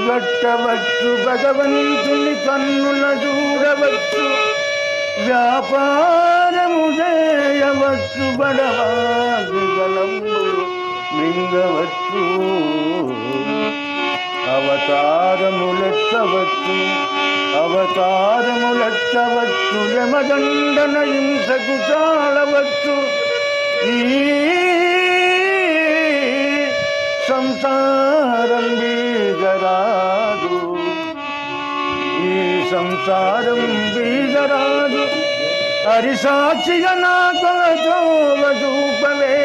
కట్టవచ్చు, భగవంతుని కన్నుల చూడవచ్చు, వ్యాపారము చేయవచ్చు, బడవాది గలంబులు మింగవచ్చు, అవతారములెత్తవచ్చు, అవతారములెత్తవచ్చు, యమదండన హింసకు చాలవచ్చు. ఈ సంసారం బీజరాదు, ఈ సంసారం బీజరాదు. హరిసాక్షిగా నాకు చూపవే,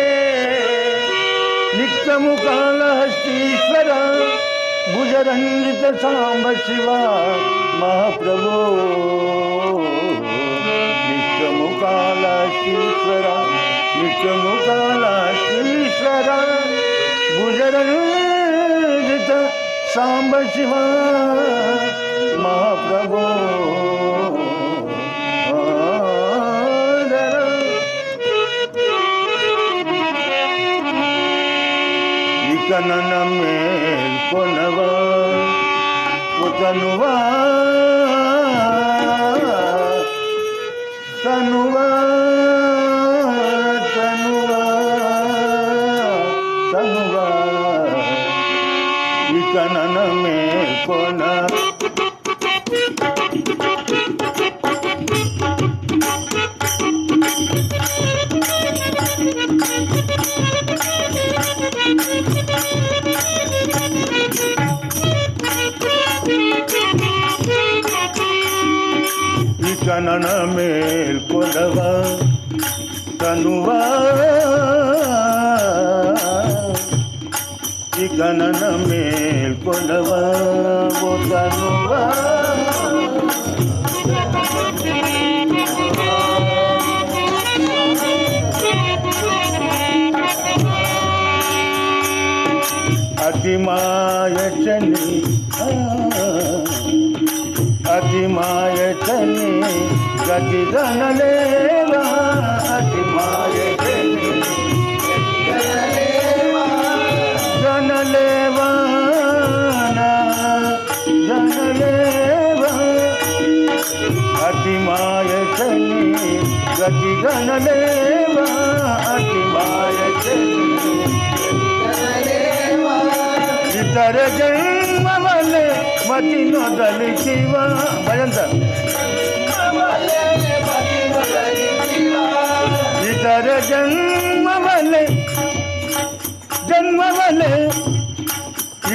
నిత్యము కాళహస్తీశ్వర, భుజరంజిత సాంబ శివ మహాప్రభో. నిత్యము కాళహస్తీశ్వర, నిత్యము కాళహస్తీశ్వర, భుజరంజిత సాంబ శివ మహాప్రభో. కనన మేల్కొనవా తనువా, తనువా, తనువా, తనువా, ఈ కనన మేల్కొన. కనన మేల్కొనవా తనువా, ఈ కనన మేల్కొనవా ఓ తనువా. అతి మాయచని, అతి మాయచని గతి గణలేవా, అతి మాయచని గణలేవా, గణలేవా, అతి మాయచని గతి గణలేవా, అతి మాయచని ఇతర జన్మవలే మతి నొదలి శివ. భయంత ఇతర జన్మవలే, జన్మవలే,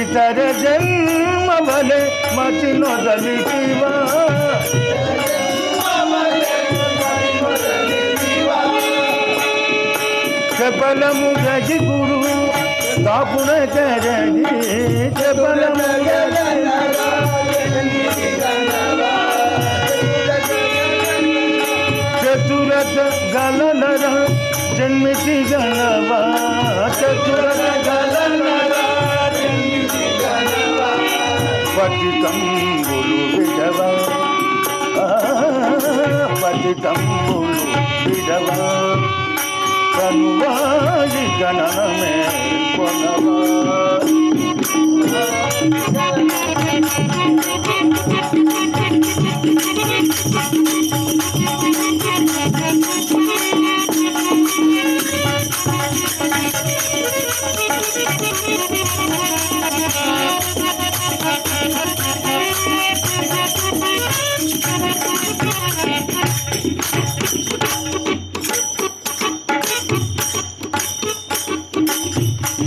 ఇతర జన్మవలే మతి నొదలి శివ. చపలము గజి గురు దాపున కరగి, చపలము చతురత గలనర జన్మితి గణవా, చతురత గలనర పతితంబులు విడవా, పతితంబులు విడవా, కనువాయి గణన మేల్కొనవా.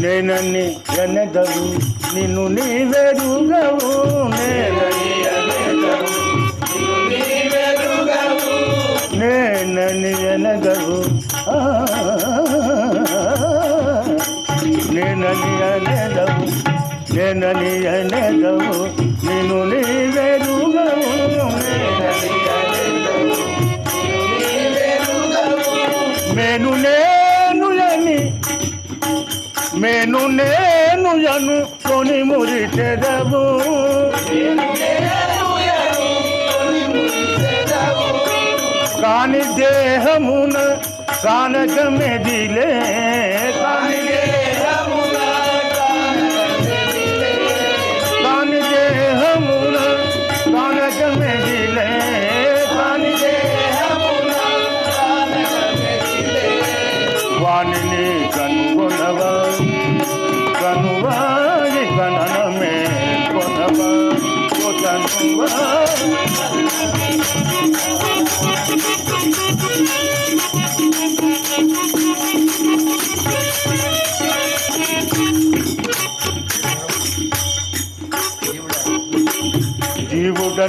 నేనని ఎనగవు నిన్ను నీవెరుగవు, నేనని ఎనగవు నేనని ఎనగవు, నేనని ఎనగవు, నేనని ఎనగవు, నిన్ను నీవెరుగవు, మేను నేను అని, మేను నేను అను కొని మురిచెదవు, కాని దేహమున కానక మెదిలే, కాని దేహమున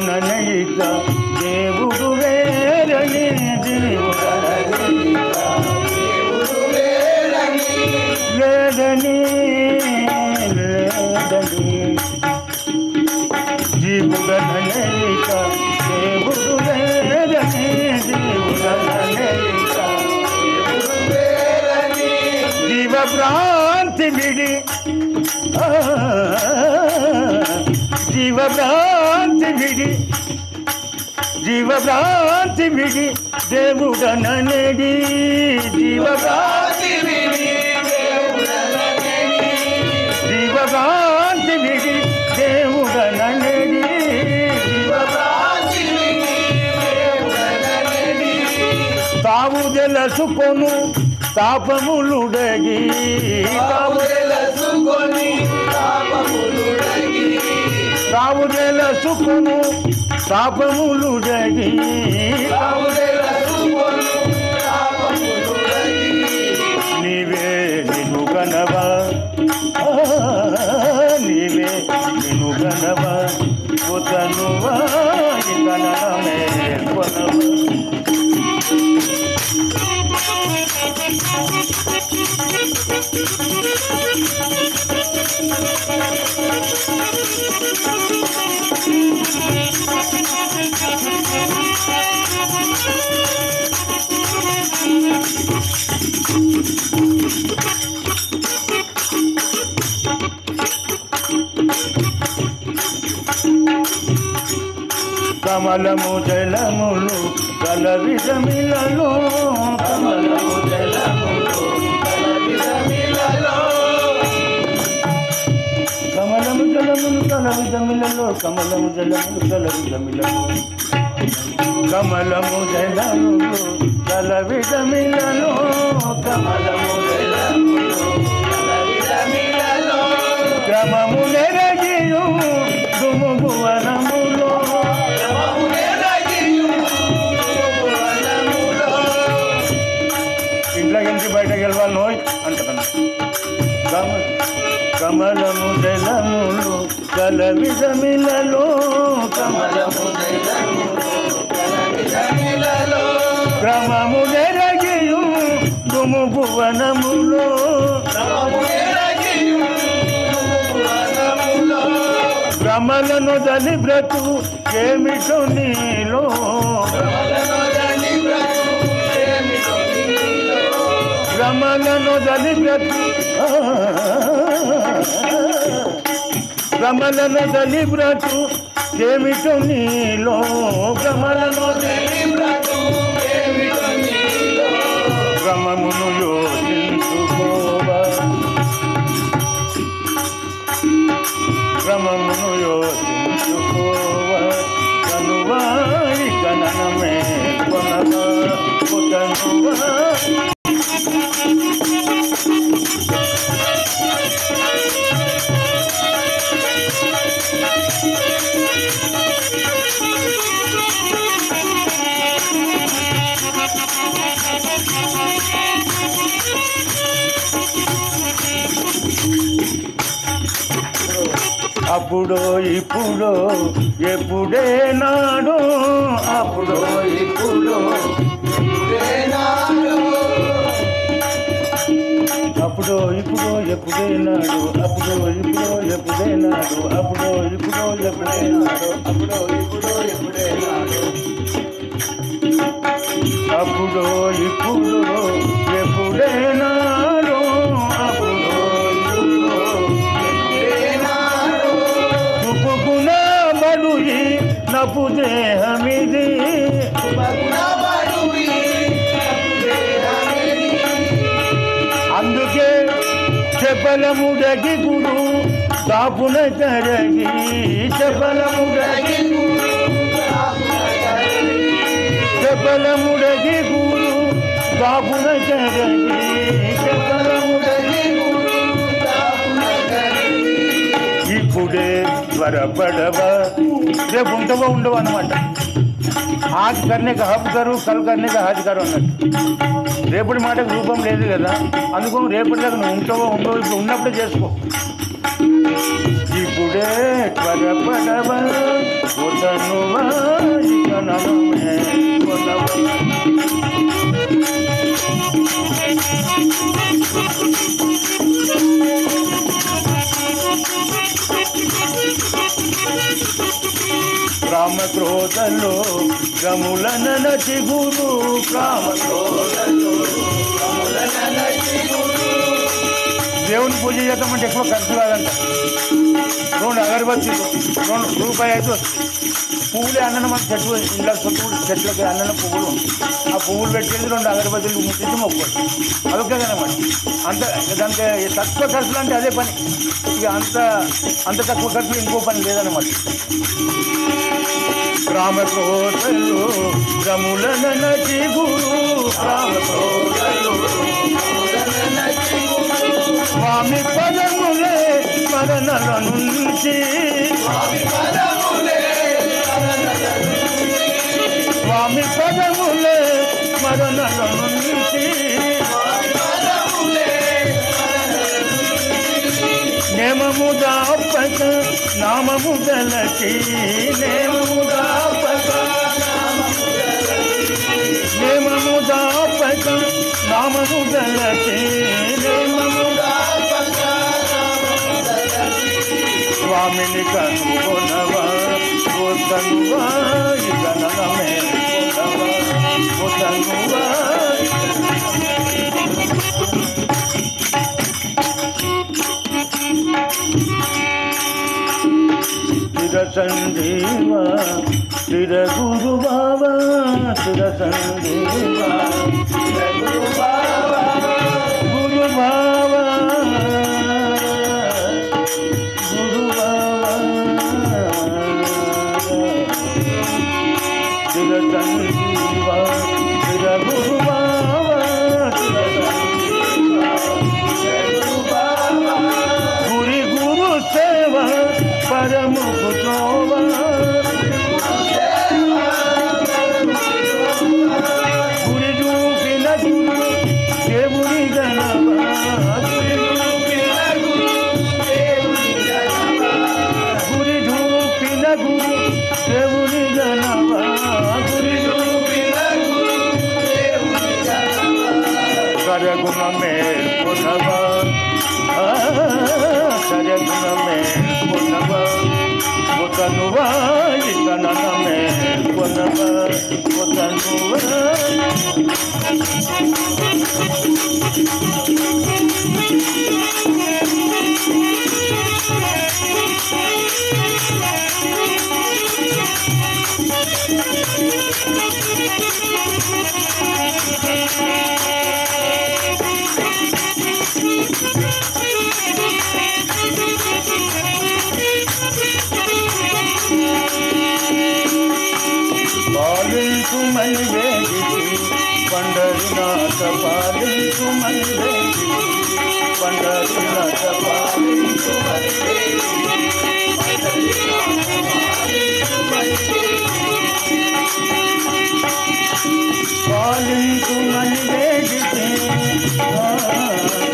జీవుడననయిక దేవుడు వేరని లేదని జీవుడననయిక దేవుడు వేరని జీవుడననయిక జీవభ్రాంతి విడి జీవభ్రాంతి విడి జీవభ్రాంతి విడి దేవుడననేడి జీవభ్రాంతి విడి జీవభ్రాంతి విడి దేవుడననేడి తావు తెలుసుకొను తాపములుడగి తావు తెలుసుకొను తాపములుడగి నీవే నిన్ను గనవా నీవే నిన్ను గనవా కొతనువా గణమే కొనవా కమలము జలములు కలవిధమిలలో కమలము జలములు కమలము జలములు కలవిధమిలలో కమలము జలములు కలవిధమిలలో కమలము జలములు కలవిధమిలలో కమలము జలములు కలవిధమిలలో క్రమము నెరగియు దుముగువనములో ఇంట్లోకి బయటకు వెళ్ళాలి నోయ్ అంటున్నాను కమలము జలములు కలవిధమిలలో కమలము క్రమము నెరగియు దుముగువనములో భ్రమలను దలి బ్రతు ఏమిటో నీలో భ్రమలను దలి బ్రతు భ్రమలను దలి బ్రతు ఏమిటో నీలో భ్రమలను భ్రమమును యోచించుకోవా భ్రమమును యోచించుకోవా కనువాయి కననమే కొనవా కొతనువా అప్పుడో ఇప్పుడో ఎప్పుడే నాడు అప్పుడో ఇప్పుడో అప్పుడో ఇప్పుడు ఎప్పుడే నాడు అప్పుడో ఇప్పుడు ఎప్పుడే నాడు అప్పుడో ఇప్పుడు ఎప్పుడే నాడు అప్పుడో ఇప్పుడు ఎప్పుడే నాడు అప్పుడో ఇప్పుడు ఎప్పుడే నాడు అప్పుడో తుపుకున బడుయి నపు దేహమిది అందుకే చపలముడగి గురు దాపున కరగి చపలముడగి చపలముడగి గురు దాపున కరగి చపలముడగి ఇప్పుడే త్వరపడవా రేపు ఉంటావో ఉండవు అనమాట आज करने का हब करो कल करने का हज करो అన్నట్టు రేపటి మాటకు రూపం లేదు కదా అందుకో రేపటిలాగా నువ్వు ఉంటావో ఉండవు ఇప్పుడు ఉన్నప్పుడే చేసుకో ఇప్పుడే త్వరపడవ ఉదనువా ఇక నమే కొనవ. కామక్రోధలో గములన నచి గురు కామక్రోధలో గములన నచి గురు. దేవుని పూజ చేద్దామంటే ఎక్కువ ఖర్చు కాదంట. 2 అగరబత్తీలు 2 రూపాయలు అయితే వస్తుంది. పువ్వులే అన్నన మన చెట్టు ఇంట్లో చుట్టూ చెట్లకి అన్నన పువ్వులు, ఆ పువ్వులు పెట్టేది 2 అగరబత్తీలు ముట్టించి మొక్కోండి. అదొకే కదన్నమాట. అంత దానికి తక్కువ ఖర్చులు అంటే అదే పని. ఇక అంత తక్కువ ఖర్చులు ఇంకో పని లేదన్నమాట. రామక్రోధలు గములన నచి గురు రామక్రోధలు స్వామి పదములే మరణల నుంచి స్వామి పదములే మరణల నుంచి నేమము దాపక నామము గలచి నేమము దాపక నామము గలచి స్వామిని కనుగొనవా వదనువా ఇక నమే వదనువా. స్థిర సంజీవా స్థిర గురు బాబా స్థిర సంజీవా గురు బాబా గురు బాబా స్థిర సంజీవా స్థిర గురు బాబా గురి గురు సేవ పరముకు త్రోవ గురి చూపిన గురు దేవుని గణవా గురి చూపిన గురు దేవుని గణవా కరగుణ మేల్కొనవా కరగుణ మేల్కొనవా ఉతనువా ఇక నమే కొనవా ఉతనువా. పాలించుమని వేదికి పండరినాథ పాలించుమని వేదికి పండరినాథ పాలించుమని పాలించుమని వేదికి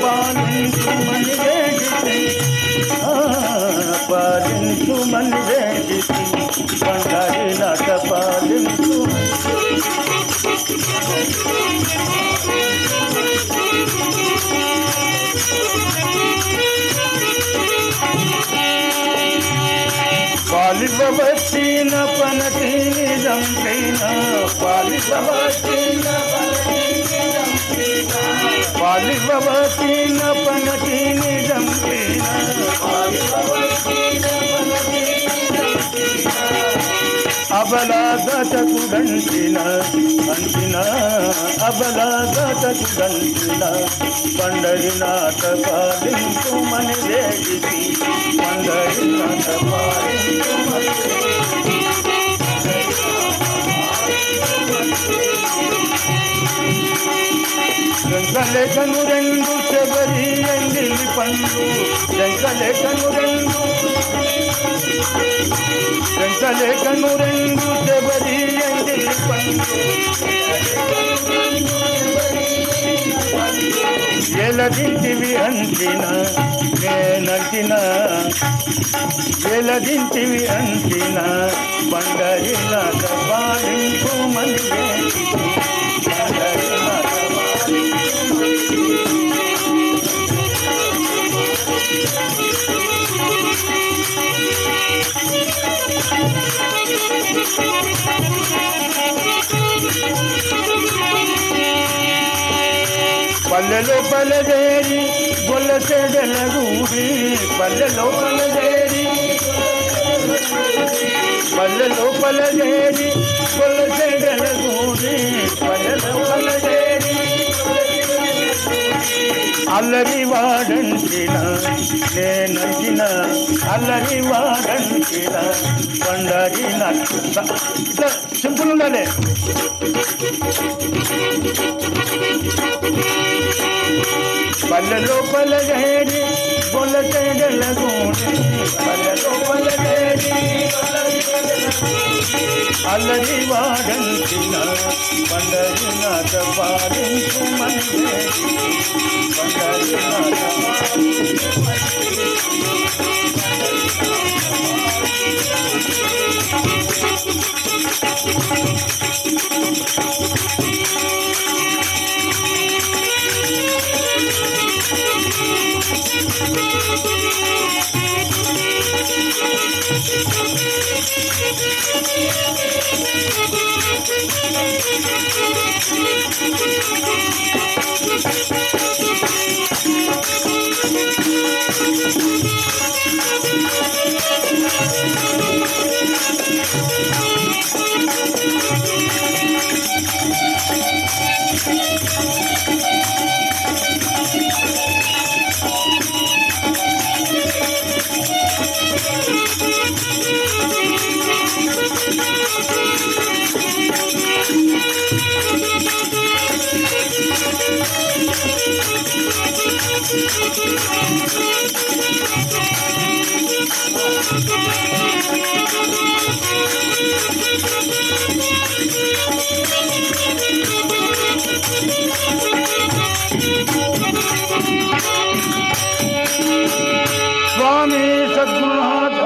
పాలించుమని వేదికి పాలించుమని వేదికి పండరినాథ పాలించు. పాలిబవచ్చిన పనటి నిజంపైన పాలిబవచ్చిన పనటి నిజంపైన అబలాగతకు గంటిన అబలాగతకు గంటిన పండరినాథ పాలించుమని వేడికి పండరినాథ పాలించుమని శంకలేఖను 2 శబరి ఎంగిలి పండ్లు శంకలేఖను 2 శబరి ఎంగిలి పండ్లు ఎలగింటివి అంటిన నేనంటిన ఎలగింటివి అంటిన పండరినాథ పాలింపు మనిగే పండరినాథ పల్లెలో పల్లెదేరి గొల్ల చెడలగూడి పల్లెలో పల్లెదేరి పల్లెలో పల్లెదేరి గొల్ల చెడలగూడి పల్లెలో పల్లెదేరి అల్లరి వాడంటిన నేనంటిన అల్లరి వాడంటిన పండరిన సింపుల్ ఉండాలి. పల్లెలో పల్లెదేరి గొల్ల చెడలగూడి పల్లెలో పల్లెదేరి అల్లరి వాడంటిన పండరినాథ పాలింపు మనిగే పండరినాథ स्वामी सद्गुरुनाथ